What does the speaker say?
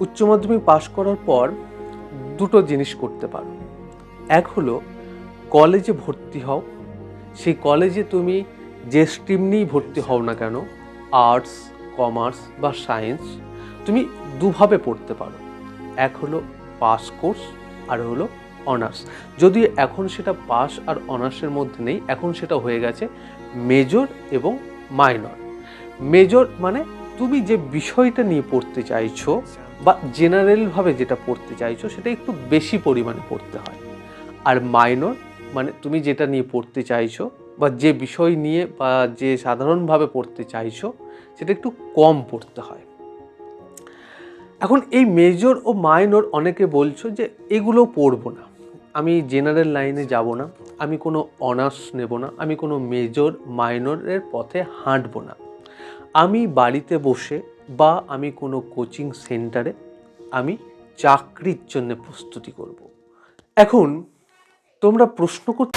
উচ্চ মাধ্যমিক পাশ করার পর দুটো জিনিস করতে পারো। এক হলো কলেজে ভর্তি হও। সেই কলেজে তুমি যে স্ট্রিম নিয়েই ভর্তি হও না কেন, আর্টস, কমার্স বা সায়েন্স, তুমি দুভাবে পড়তে পারো। এক হলো পাস কোর্স আর হলো অনার্স। যদিও এখন সেটা পাস আর অনার্সের মধ্যে নেই, এখন সেটা হয়ে গেছে মেজর এবং মাইনর। মেজর মানে তুমি যে বিষয়টা নিয়ে পড়তে চাইছো বা জেনারেলভাবে যেটা পড়তে চাইছো সেটা একটু বেশি পরিমাণে পড়তে হয়। আর মাইনর মানে তুমি যেটা নিয়ে পড়তে চাইছো বা যে বিষয় নিয়ে বা যে সাধারণভাবে পড়তে চাইছো সেটা একটু কম পড়তে হয়। এখন এই মেজর ও মাইনর অনেকে বলছো যে এগুলো পড়বো না, আমি জেনারেল লাইনে যাব না, আমি কোনো অনার্স নেব না, আমি কোনো মেজর মাইনরের পথে হাঁটবো না, আমি বাড়িতে বসে বা আমি কোনো কোচিং সেন্টারে আমি চাকরির জন্য প্রস্তুতি করব। এখন তোমরা প্রশ্ন করতে